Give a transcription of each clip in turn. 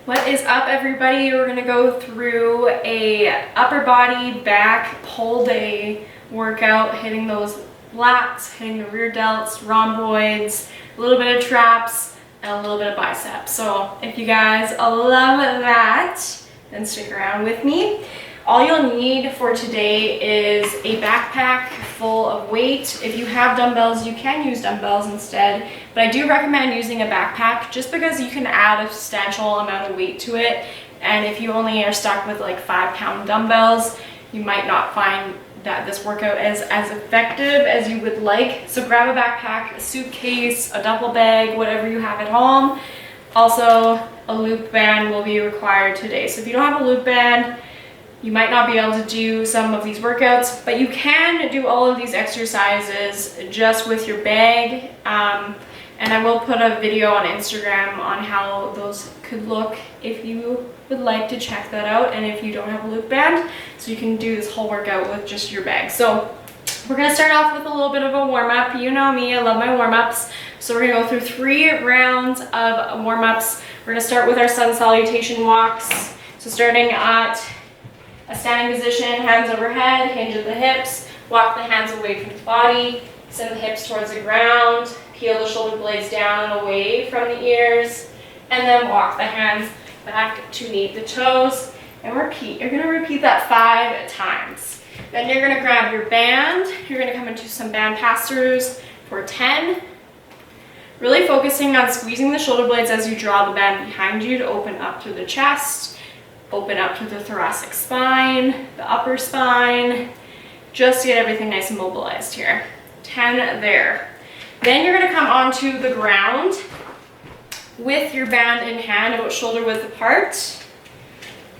What is up, everybody? We're gonna go through a upper body back pull day workout, hitting those lats, hitting the rear delts, rhomboids, a little bit of traps, and a little bit of biceps. So if you guys love that, then stick around with me. All you'll need for today is a backpack full of weight. If you have dumbbells, you can use dumbbells instead, but I do recommend using a backpack just because you can add a substantial amount of weight to it. And if you only are stuck with like 5-pound dumbbells, you might not find that this workout is as effective as you would like. So grab a backpack, a suitcase, a duffel bag, whatever you have at home. Also, a loop band will be required today. So if you don't have a loop band, you might not be able to do some of these workouts, but you can do all of these exercises just with your bag. And I will put a video on Instagram on how those could look if you would like to check that out, and if you don't have a loop band, so you can do this whole workout with just your bag. So we're gonna start off with a little bit of a warm-up. You know me, I love my warm-ups. So we're gonna go through 3 rounds of warm-ups. We're gonna start with our sun salutation walks. So starting at a standing position, hands overhead, hinge at the hips, walk the hands away from the body, send the hips towards the ground, peel the shoulder blades down and away from the ears, and then walk the hands back to meet the toes, and repeat. You're gonna repeat that 5 times. Then you're gonna grab your band, you're gonna come into some band pass-throughs for 10, really focusing on squeezing the shoulder blades as you draw the band behind you to open up through the chest, open up through the thoracic spine, the upper spine, just to get everything nice and mobilized here. 10 there. Then you're gonna come onto the ground with your band in hand, about shoulder width apart.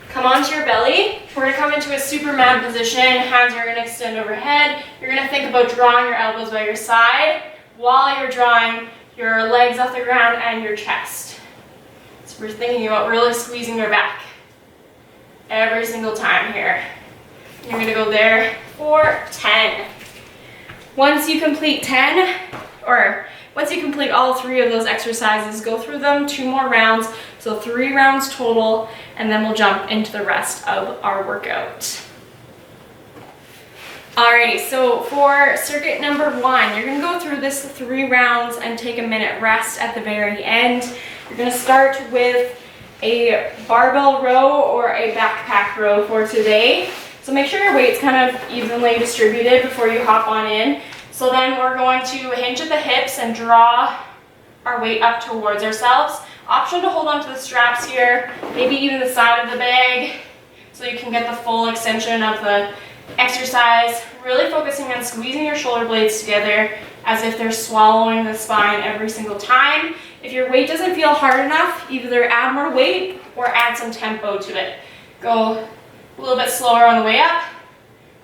Come onto your belly. We're gonna come into a Superman position. Hands are gonna extend overhead. You're gonna think about drawing your elbows by your side while you're drawing your legs off the ground and your chest. So we're thinking about really squeezing your back every single time here. You're gonna go there for 10. Once you complete 10, or once you complete all 3 of those exercises, go through them 2 more rounds, so 3 rounds total, and then we'll jump into the rest of our workout. Alrighty, so for circuit number 1, you're gonna go through this 3 rounds and take a minute rest at the very end. You're gonna start with a barbell row or a backpack row for today. So make sure your weight's kind of evenly distributed before you hop on in. So then we're going to hinge at the hips and draw our weight up towards ourselves. Option to hold onto the straps here, maybe even the side of the bag, so you can get the full extension of the exercise. Really focusing on squeezing your shoulder blades together as if they're swallowing the spine every single time. If your weight doesn't feel hard enough, either add more weight or add some tempo to it. Go a little bit slower on the way up,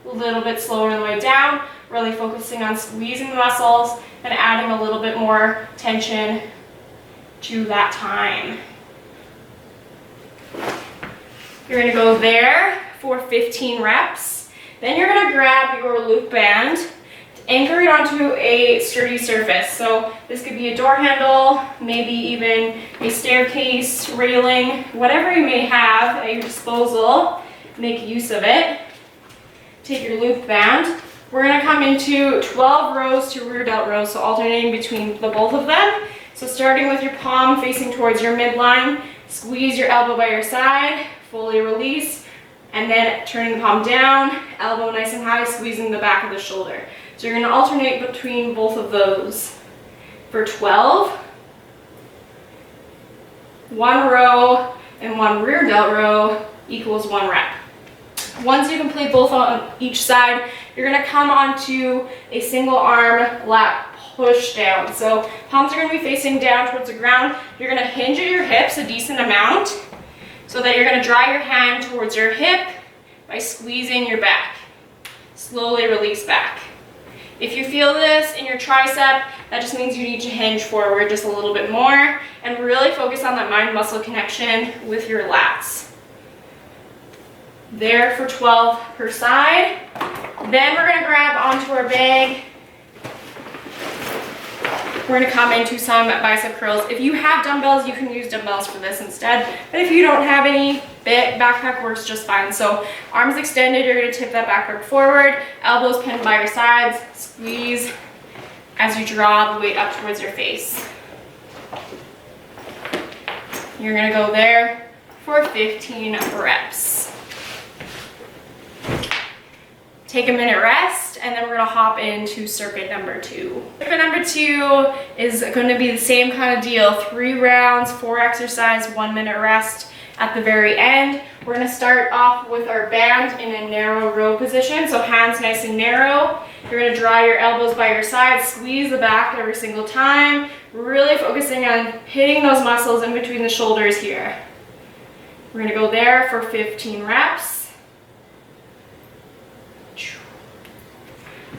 a little bit slower on the way down, really focusing on squeezing the muscles and adding a little bit more tension to that time. You're gonna go there for 15 reps. Then you're gonna grab your loop band, anchor it onto a sturdy surface. So this could be a door handle, maybe even a staircase, railing, whatever you may have at your disposal, make use of it. Take your loop band. We're gonna come into 12 rows to rear delt rows, so alternating between the both of them. So starting with your palm facing towards your midline, squeeze your elbow by your side, fully release, and then turning the palm down, elbow nice and high, squeezing the back of the shoulder. So you're gonna alternate between both of those for 12. 1 row and 1 rear delt row equals 1 rep. Once you complete both on each side, you're gonna come onto a single arm lat push down. So palms are gonna be facing down towards the ground. You're gonna hinge at your hips a decent amount so that you're gonna draw your hand towards your hip by squeezing your back. Slowly release back. If you feel this in your tricep, that just means you need to hinge forward just a little bit more and really focus on that mind-muscle connection with your lats. There for 12 per side. Then we're gonna grab onto our bag we're gonna come into some bicep curls. If you have dumbbells, you can use dumbbells for this instead. But if you don't have any, backpack works just fine. So arms extended, you're gonna tip that backward forward, elbows pinned by your sides, squeeze as you draw the weight up towards your face. You're gonna go there for 15 reps. Take a minute rest, and then we're gonna hop into circuit number 2. Circuit number 2 is gonna be the same kind of deal. 3 rounds, 4 exercise, 1 minute rest at the very end. We're gonna start off with our band in a narrow row position. So hands nice and narrow. You're gonna draw your elbows by your sides, squeeze the back every single time. Really focusing on hitting those muscles in between the shoulders here. We're gonna go there for 15 reps.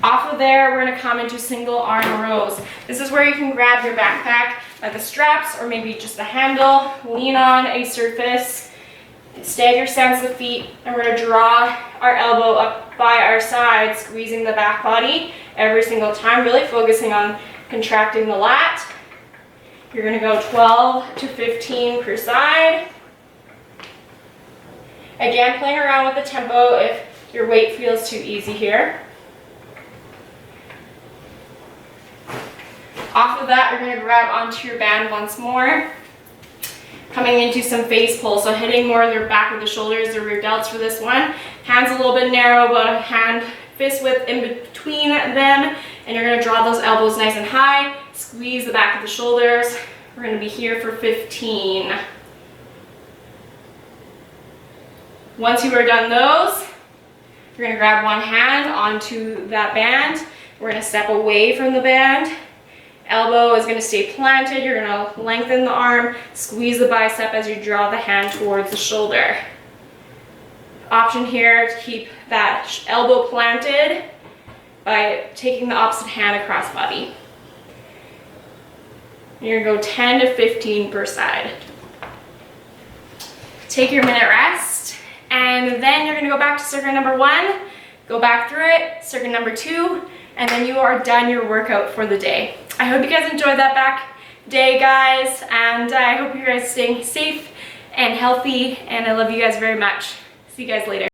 Off of there, we're gonna come into single arm rows. This is where you can grab your backpack by the straps or maybe just the handle, lean on a surface, stagger stance the feet, and we're gonna draw our elbow up by our side, squeezing the back body every single time, really focusing on contracting the lat. You're gonna go 12 to 15 per side. Again, playing around with the tempo if your weight feels too easy here. Off of that, you're going to grab onto your band once more. Coming into some face pull, so hitting more of the back of the shoulders, the rear delts for this one. Hands a little bit narrow, about a hand fist width in between them. And you're going to draw those elbows nice and high. Squeeze the back of the shoulders. We're going to be here for 15. Once you are done those, you're going to grab one hand onto that band. We're going to step away from the band. Elbow is going to stay planted. You're going to lengthen the arm, squeeze the bicep as you draw the hand towards the shoulder. Option here to keep that elbow planted by taking the opposite hand across body. You're going to go 10 to 15 per side. Take your minute rest, and then you're going to go back to circuit number 1, go back through it, circuit number 2, and then you are done your workout for the day. I hope you guys enjoyed that back day, guys, and I hope you guys staying safe and healthy, and I love you guys very much. See you guys later.